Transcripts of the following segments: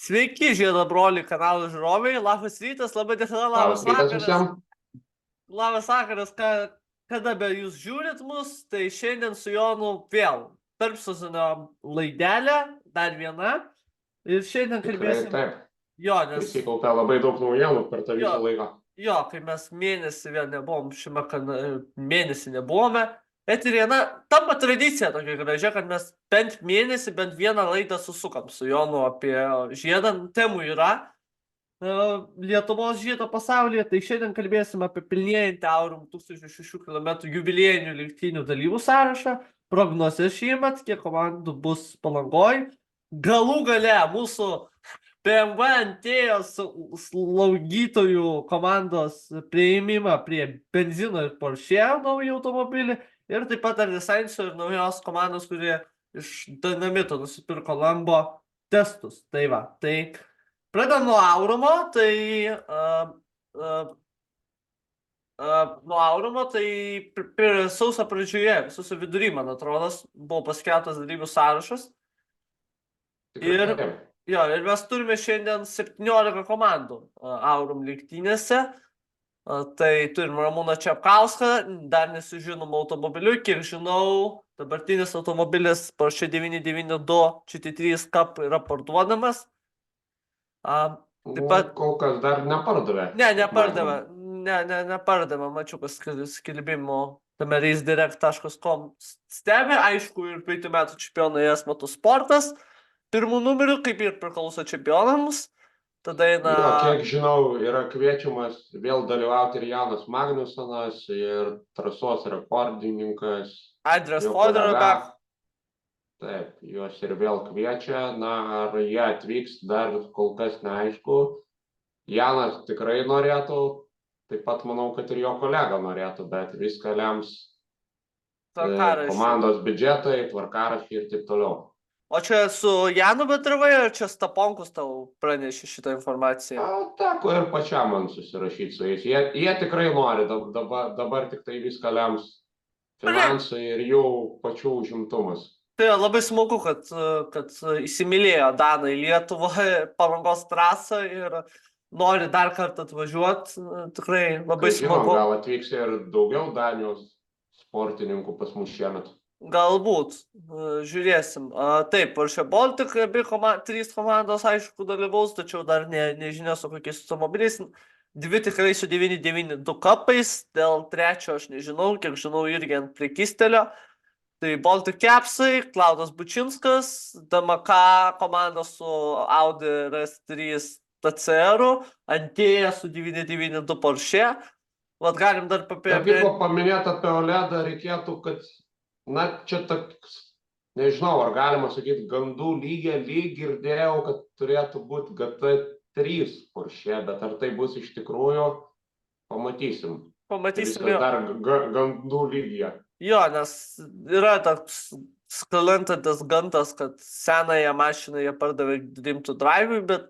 Sveiki, žiedo broliai kanalo žiūrovai, labas rytas, labai diena, Labas labas rytas vakaras. visiems. Labas vakaras, kada be jūs žiūrit mus, tai šiandien su Jonu vėl tarp sezono laidelė, dar viena. Ir šiandien Tikrai kalbėsim, taip. jo, nes, Prisikaupė labai daug naujienų per tą Jo. visą laiką. jo, kai mes mėnesį vėl nebuvom, mėnesį nebuvome, eterija, na, tampa tradicija tokia gražia, kad mes bent mėnesį, bent vieną laidą susukam su Jonu apie žiedą, temų yra. Lietuvos žiedo pasaulyje, tai šiandien kalbėsim apie pilnėjantį Aurum 1006 km jubiliejinių lenktynių dalyvių sąrašą, prognozes šiemet, kiek komandų bus Palangoj. Galų gale mūsų BMW antėjo slaugytojų komandos priėmimą prie benzino ir Porsche naują automobilį ir taip pat dar Desainso ir naujos komandos, kurie iš Dynamito nusipirko Lambo testus. Tai va, tai pradedam nuo Aurumo, tai nuo Aurumo, tai sausio pradžioje, sausio vidury, man atrodo, buvo paskelbtas dalyvių sąrašas. Tikrai Ir, taip. jo, ir mes turime šiandien 17 komandų Aurum lenktynėse. Tai turim Ramūną Čepkauską, dar nesižinom automobiliu, kiek žinau, dabartinis automobilis Porsche 992 GT3 Cup yra parduodamas. Taip pat, Kol kas dar nepardavė. nepardavė, nepardavė, mačiau, kas skelbimo tame racedirect.com stebi, aišku, ir praeitų metų čempionai ES Motosportas, pirmų numerių, kaip ir priklauso čempionams, tada eina... Jo, kiek žinau, yra kviečiamas vėl dalyvauti ir Janas Magnusonas, ir trasos rekordininkas. Andrės jo Foderovas. kolega. Taip, juos ir vėl kviečia, na, ar jie atvyks, dar kol kas neaišku. Janas tikrai norėtų, taip pat manau, kad ir jo kolega norėtų, bet viską lems komandos biudžetai, tvarkaraščiai ir taip toliau. O čia su Janu bendravai, ar čia Staponkus tau pranešė šitą informaciją? Teko ir pačiam man susirašyti su jais. Jie tikrai nori, dabar tik tai viską lems finansai ir jų pačių užimtumas. Tai labai smagu, kad įsimylėjo Danai Lietuvą, Palangos trasą ir nori dar kartą atvažiuoti. Tikrai labai smagu. Gal atvyks ir daugiau Danijos sportininkų pas mus šiemet. Galbūt, žiūrėsim. Taip, Porsche Baltic, trys komandos aišku dalyvaus, tačiau dar nežinia su kokiais automobiliais. Dvi tikrai su 992 kapais, dėl trečio aš nežinau, kiek žinau irgi ant prekystelio. Tai Baltic Capsai, Klaudas Bučinskas, DMK komanda su Audi RS3 TCR-u, Antėja su 992 Porsche. Vat galim dar Jeigu paminėti apie Oledą, reikėtų, kad, na, čia toks, nežinau, ar galima sakyti, gandų lyg girdėjau, kad turėtų būti GT3 Porsche, bet ar tai bus iš tikrųjų, pamatysim. Pamatysim jau. Dar gandų lygyje. Jo, nes yra toks sklantantis gandas, kad senąją mašiną jie pardavė Dream to Drive, bet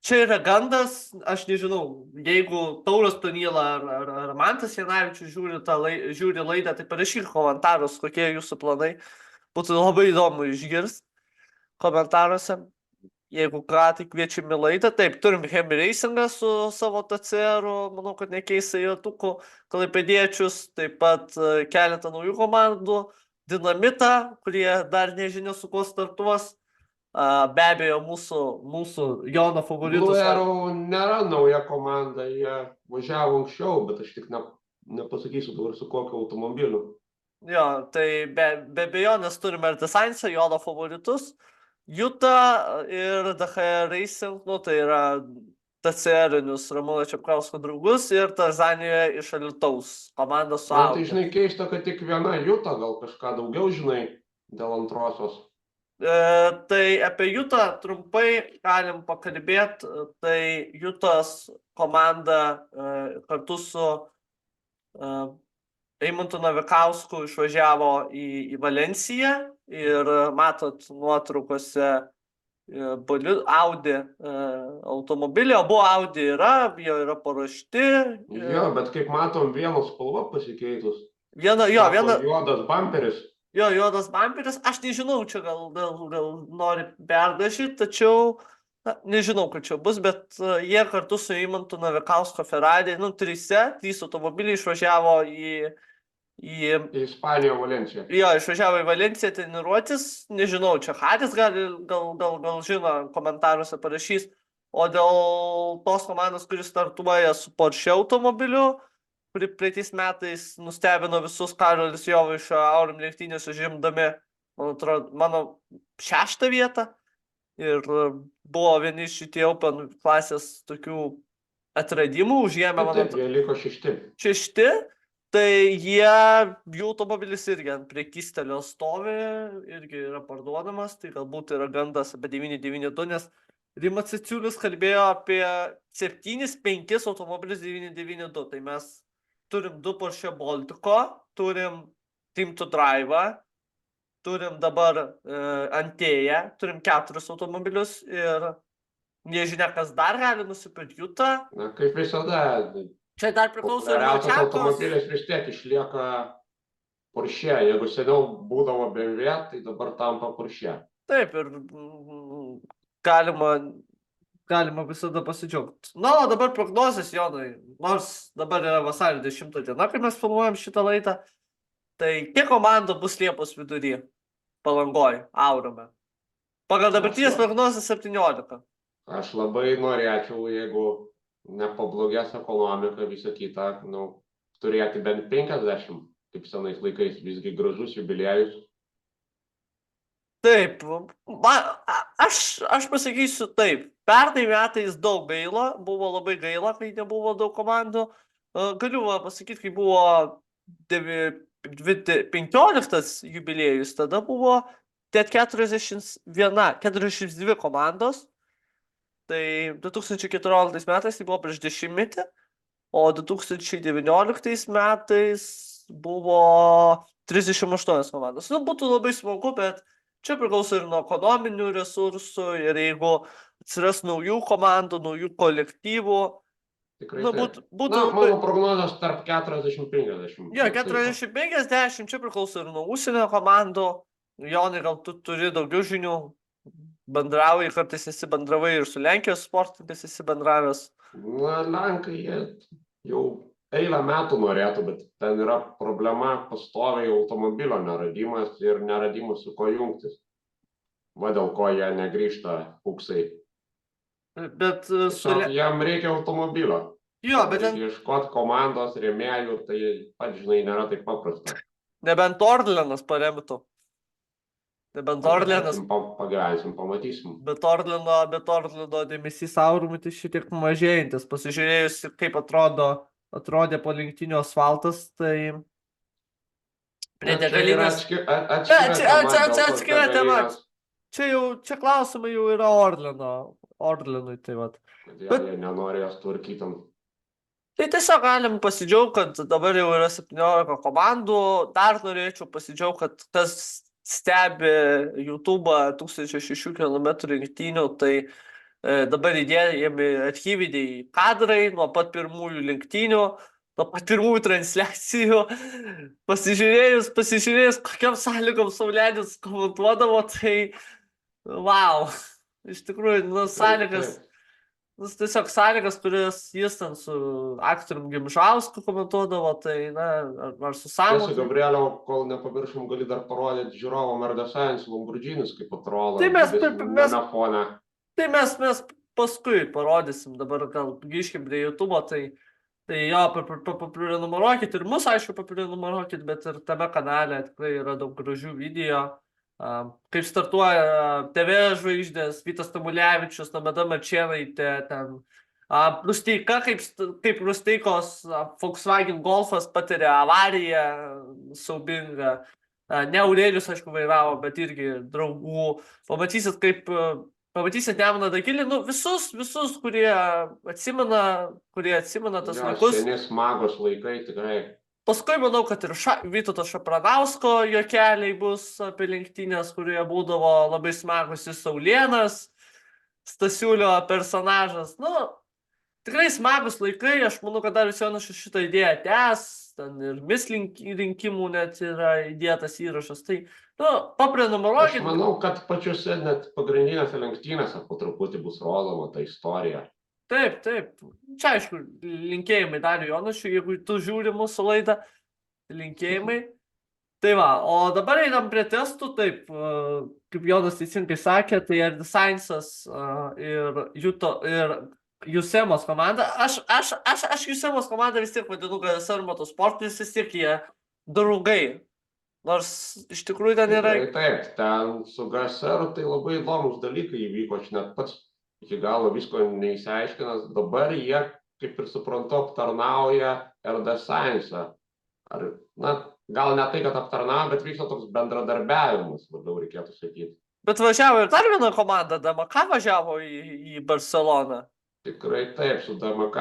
čia yra gandas, aš nežinau, jeigu Tauras Tonyla ar Mantas Janavičius žiūri laidą, tai parašyk komentarus, kokie jūsų planai. Būtų labai įdomu išgirsti komentaruose. Jeigu ką, tai kviečiame laidą. Taip, turim Hemi Racingą su savo TCR-u, manau, kad nekeisai ratukų, Klaipėdiečius, taip pat keletą naujų komandų, Dynamitą, kurie dar nežinia su kuo startuos. Be abejo, mūsų Jono favoritus. Blue Arrow nėra nauja komanda, jie važiavo anksčiau, bet aš tik nepasakysiu dabar su kokiu automobiliu. Jo, tai be abejonės turime ir Desainso, Jono favoritus. Juta ir DHR Racing, tai yra TCR-inius Ramūno Čepkausko draugus ir Tanzanijoje iš Alytaus komanda su Audi. Tai žinai, keista, kad tik viena Juta, gal kažką daugiau žinai dėl antrosios. Tai apie Jutą trumpai galim pakalbėti. Tai Jutos komanda kartu su Eimantu Navikausku išvažiavo į Valenciją ir matot nuotraukose Audi automobilį, abu Audi jie yra paruošti. Jo, bet kaip matom, vienos spalva pasikeitus. Juodas bamperis. Juodas bamperis, aš nežinau, čia gal nori perdažyti, tačiau Na, nežinau, kad čia bus, bet jie kartu su Eimantu Navikausko Ferrari, trys automobiliai išvažiavo į Į Ispaniją, Valenciją. Jo, išvažiavo į Valenciją treniruotis, nežinau, čia Haris gal žino, komentaruose parašys, o dėl tos komandos, kuris startuoja su Porsche automobiliu, kuri praeitais metais nustebino visus Karolis Jovaišo Aurum lenktynėse žimdami, man atrodo, mano 6 vietą ir buvo vieni iš GT Open klasės tokių atradimų, užėmė, man Taip, atrodo, jie liko 6. 6. Tai jų automobilis irgi ant prekystelio stovi, irgi yra parduodamas, tai galbūt yra gandas apie 992, nes Rimas Ciciulis kalbėjo apie 7-5 automobilius 992, tai mes turim 2 Porsche Baltico, turim Team to Drive, turim dabar Antėją, turim 4 automobilius ir nežinia, kas dar gali nusipirkti Jutą. Na, kaip visada, Čia dar priklauso ir nuo populiariausias Čekos. automobilis vis tiek išlieka Porsche. Jeigu seniau būdavo BMW, tai dabar tampa Porsche. Taip, ir galima visada pasidžiaugti. Na, o dabar prognozės, Jonai, nors dabar yra vasario 10 diena, kai mes filmuojam šitą laidą, tai kiek komandų bus Liepos vidury Palangoj, Aurume? Pagal dabartinės prognozės 17. Aš labai norėčiau, jeigu nepablogės ekonomika, visą kitą, turėti bent 50, kaip senais laikais, visgi gražus jubiliejus. Taip, aš pasakysiu taip, pernai metais daug gaila, buvo labai gaila, kai nebuvo daug komandų. Galiu pasakyti, kai buvo 15 jubiliejus, tada buvo net 42 komandos. Tai 2014 metais tai buvo prieš 10-metį, o 2019 metais buvo 38 komandos. Būtų labai smagu, bet čia priklauso ir nuo ekonominių resursų, ir jeigu atsiras naujų komandų, naujų kolektyvų. Tikrai būtų mano prognozijos tarp 40-50. Jo, 40-50, čia priklauso ir nuo užsienio komandų. Jonai, gal tu turi daugiau žinių? Bendrauji, kartais esi bendravai ir su Lenkijos sportininkais esi bendravęs. Na, Lenkai jau eilę metų norėtų, bet ten yra problema pastoviai automobilio neradimas ir neradimas su ko jungtis. Va dėl ko jie negrįžta fuksai. Bet jam reikia automobilio. Jo, bet ieškoti komandos, rėmėjų, tai pats, žinai, nėra taip paprasta. Nebent Orlenas paremtų. Nebent Orlenas. Pagyvensim, pamatysim. Bet Orleno dėmesys Aurumui tai šitiek mažėjantis. Pasižiūrėjus, kaip atrodė po lenktynių asfaltas, tai prie degalinės. Atskira tema. Čia klausimai jau yra Orlenui, tai vat. Bet jie nenorėjo tvarkytam. Tai tiesiog galim pasidžiaugti, kad dabar jau yra 17 komandų. Dar norėčiau pasidžiaugti, kad tas stebi YouTube'ą 1006 km lenktynių, tai dabar įdėjami archyviniai kadrai nuo pat pirmųjų lenktynių, nuo pat pirmųjų transliacijų. Pasižiūrėjus, kokiam sąlygom Saulenis komentuodavo, tai wow, iš tikrųjų, sąlygas. Tiesiog sąlygas, kurias jis ten su aktorium Gimžausku komentuodavo, tai, ar su Samu. Tiesa, Gabrielio, kol nepamiršom, gali dar parodyti žiūrovom Mercedes Lamborghinis, kaip atrodo. Tai mes paskui parodysim, dabar gal grįžkim prie YouTube'o, tai jo, paprenumeruokit ir mus, aišku, paprenumeruokit, bet ir tame kanale tikrai yra daug gražių video. Kaip startuoja TV žvaigždės, Vytas Tamulevičius, Nomeda Marčėnaitė, Rusteika, kaip Rusteikos Volkswagen Golfas patiria avariją siaubingą. Ne Aurelijus, aišku, vairavo, bet irgi draugų. Pamatysit Nemuną Dagilį, visus, kurie atsimena tas laikus. Seni smagos laikai, tikrai. Paskui manau, kad ir Vytauto Šapranausko juokeliai bus apie lenktynės, kurie būdavo labai smagus, ir Saulėnas, Stasiulio personažas. Tikrai smagus laikai, aš manau, kad dar Jonas šitą idėją tęs, ten ir mis rinkimų net yra įdėtas įrašas. Tai Nu, Aš paprenumeruokit. manau, kad pačiuose net pagrindinėse lenktynėse po truputį bus rodoma ta istorija. Taip, taip. Čia aišku, linkėjimai Dariui Jonušiui, jeigu tu žiūri mūsų laidą, linkėjimai. Tai va, o dabar einam prie testų, taip, kaip Jonas teisingai sakė, tai ir Science'as ir Jusemos komanda. Aš Jusemos komandą vis tiek vadinu, kad esu motosportinis, vis tiek jie draugai. Nors iš tikrųjų ten yra. Tikrai taip, ten su GSR tai labai įdomus dalykai įvyko, aš net pats iki galo visko neįsiaiškinas, dabar jie, kaip ir suprantu, aptarnauja RD Science. Ar, na, gal ne tai, kad aptarnauja, bet vyksta toks bendradarbiavimas, labiau reikėtų sakyti. Bet važiavo ir dar viena komanda, DMK važiavo į Barceloną. Tikrai taip, su DMK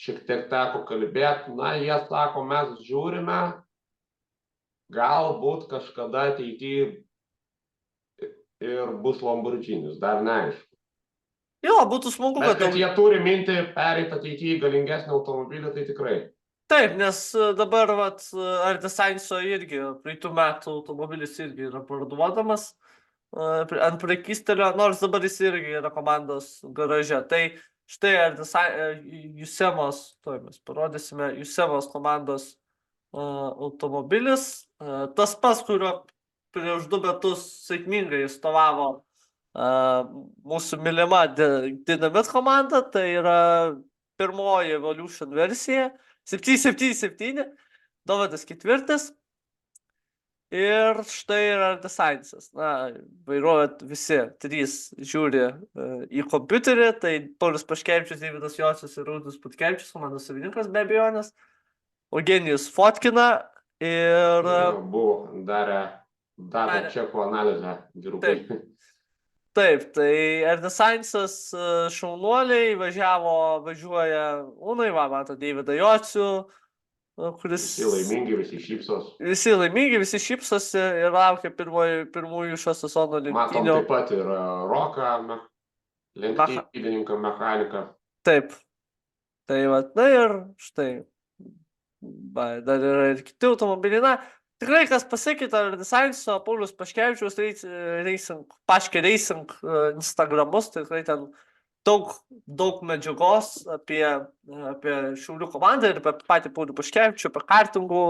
šiek tiek teko kalbėti, na, jie sako, mes žiūrime, galbūt kažkada ateityje ir bus Lamborghinis, dar neaišku. Jo, būtų smagu, Bet kad jie turi mintį pereiti ateityje į galingesnį automobilį, tai tikrai. Taip, nes dabar RD Science'o irgi praeitų metų automobilis irgi yra parduodamas ant prekystelio, nors dabar jis irgi yra komandos garaže. Tai štai Jusemos, mes parodysime Jusemos komandos automobilis, tas pas, kurio prieš 2 metus sėkmingai atstovavo mūsų mylima Dynamit komanda, tai yra pirmoji Evolution versija, 777, Dovydas 4. Ir štai yra Science'as. Na, vairuojat visi 3 žiūri į kompiuterį, tai Paulius Paškevičius, Deividas Jocius ir Rūdus Putkevičius, komandos savininkas be abejonės. Eugenijus fotkina ir... Buvo darė čekų analizę dirbai. Taip, tai RD Science'as šaunuoliai važiuoja Unai, mato Deividą Jocių, kuris... Visi laimingi, visi šypsos. Visi laimingi, visi šypsosi ir laukia pirmųjų šio sezono lenktynių. Matom taip pat ir Roką, lenktynininką, mechaniką. Taip. Tai va, na ir štai. Dar yra ir kiti automobiliai. Na, tikrai, kas pasakyti, RD Science'o, Paulius Paškevičius Paške Racing Instagramus, tikrai ten daug medžiagos apie Šiaulių komandą ir apie patį Paulių Paškevičių, apie kartingų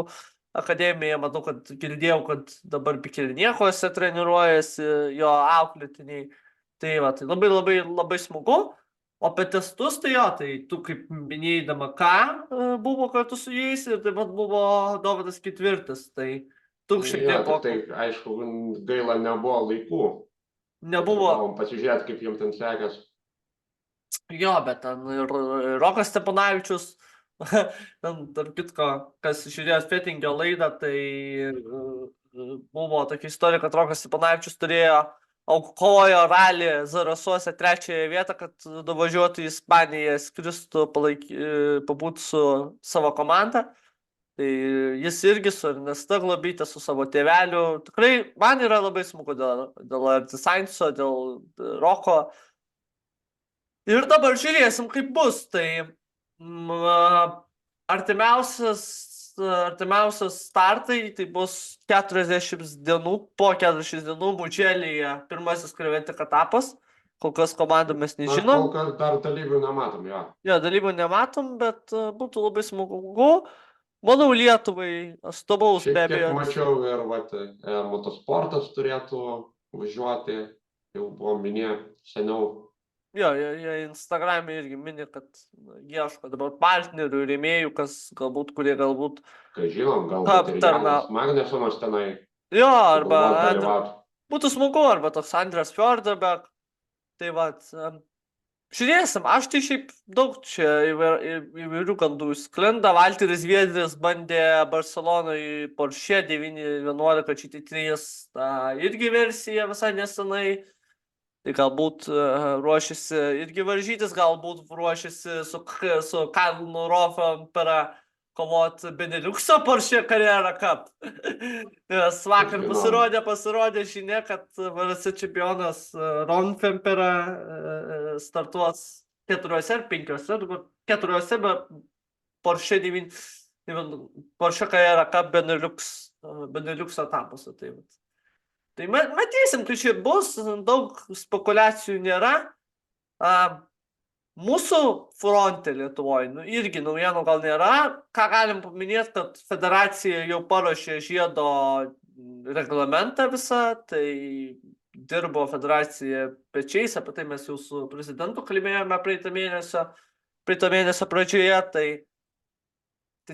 akademiją. Matau, kad girdėjau, kad dabar Bikelniekuose treniruojasi jo auklėtiniai. Tai va, tai labai smagu. O apie testus, tai jo, tai tu kaip minėjai DMK buvo kartu su jais ir taip pat buvo Dovydas 4. Tai tu šiek tiek... Tai aišku, gaila nebuvo laikų. Nebuvo. Pasižiūrėti, kaip jiems ten sekės. Jo, bet ten ir Rokas Steponavičius, ten tarp kitko, kas žiūrėjo Fetingio laidą, tai buvo tokia istorija, kad Rokas Steponavičius kovojo ralį Zarasuose 3 vietą, kad nuvažiuotų į Ispaniją, skristų pabūti su savo komanda. Tai jis irgi su Ernesta Globytė, su savo tėveliu. Tikrai man yra labai smagu dėl RD Science'o, dėl Roko. Ir dabar žiūrėsim, kaip bus. Tai artimiausias startai, tai bus 40 dienų, po 40 dienų Mugelėje pirmasis Creventic etapas. Kol kas komandų mes nežinom. Kol kas dar dalyvių nematom, jo. Jo, dalyvių nematom, bet būtų labai smagu. Manau, Lietuvai atstovaus be abejo. Šiek tiek mačiau ir motosportas turėtų važiuoti, jau buvo minėję seniau. Jo, jie Instagram'e irgi mini, kad ieško dabar partnerių, rėmėjų, kurie galbūt... Kai žinom, galbūt ir Janas Magnesonas tenai. Jo, arba... Būtų smagu, arba toks Andras Fjordberg. Tai va, žiūrėsim, aš tai šiaip daug čia įvairių gandų sklinda. Valteris Viedris bandė Barcelonoje Porsche 911 GT3 irgi versiją visai nesenai. Tai galbūt ruošiasi irgi varžytis, galbūt ruošiasi su Karlu Rovanpera kovoti Beneliukso Porsche Carrera Cup. Nes vakar pasirodė žinia, kad VRC čempionas Rovanpera startuos 4 ar 5, 4 Porsche Carrera Cup Beneliukso etapuose. Tai Tai matysim, kai čia bus, daug spekulacijų nėra. Mūsų fronte Lietuvoje, irgi naujienų gal nėra. Ką galim paminėti, kad federacija jau paruošė žiedo reglamentą visą, tai dirbo federacija pečiais, apie tai mes jau su prezidentu kalbėjome praeitą mėnesio pradžioje, tai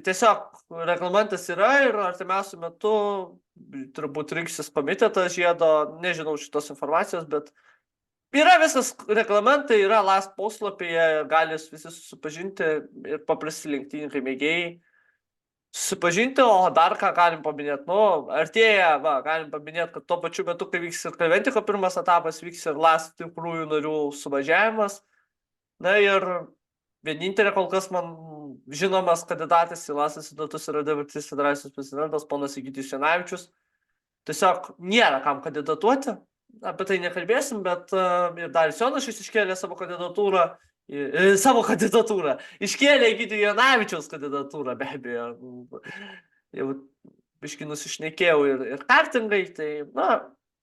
tiesiog reglamentas yra ir artimiausiu metu turbūt rinksis komitetas žiedo, nežinau šitos informacijos, bet yra visas reglamentai, yra LAST puslapyje, gali visi susipažinti ir paprasti lenktynininkai mėgėjai susipažinti, o dar ką galim paminėti, artėja, galim paminėti, kad tuo pačiu metu, kai vyks ir Kreventiko pirmas etapas, vyks ir LAST tikrųjų narių suvažiavimas. Na ir vienintelė kol kas man žinomas kandidatas į LAST institutus yra dabartinis federacijos prezidentas ponas Egidijus Janavičius. Tiesiog nėra kam kandidatuoti. Apie tai nekalbėsim, bet ir Darius Jonušis iškėlė savo kandidatūrą. Iškėlė Egidijų Janavičiaus kandidatūrą, be abejo. Jau biškį nusišnekėjau ir kartingai, tai,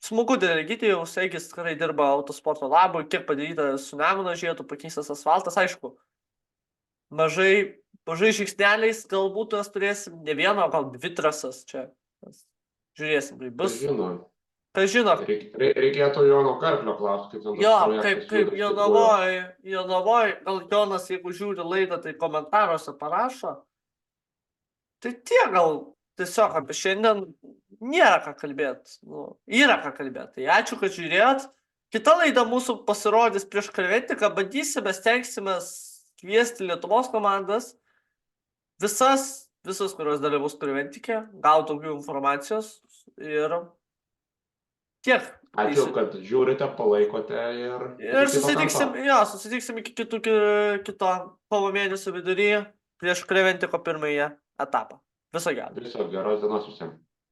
smagu dėl Egidijaus, Egis tikrai dirba autosporto labui, kiek padaryta su Nemuno žiedu, pakeistas asfaltas, aišku. Mažai žingsneliais galbūt mes turėsim ne vieną, gal dvi trasas čia. Žiūrėsim, kaip bus. Kas žino. Reikėtų Jono Karklio klausti, kaip ten Jo, kaip Jonavoj, gal Jonas, jeigu žiūri laidą, tai komentaruose parašo. Tai tie gal tiesiog apie šiandien nėra ką kalbėti. Yra ką kalbėti. Tai ačiū, kad žiūrėjot. Kita laida mūsų pasirodys prieš Kreventiką. Bandysime, stengsime kviesti Lietuvos komandas. Visas, kurios dalyvaus Kreventike, gauti daugiau informacijos ir tiek. Ačiū, kad žiūrite, palaikote ir susitiksim iki kito kovo mėnesio viduryje prieš Kreventiko pirmąjį etapą. Viso gero. Viso geros dienos visiems.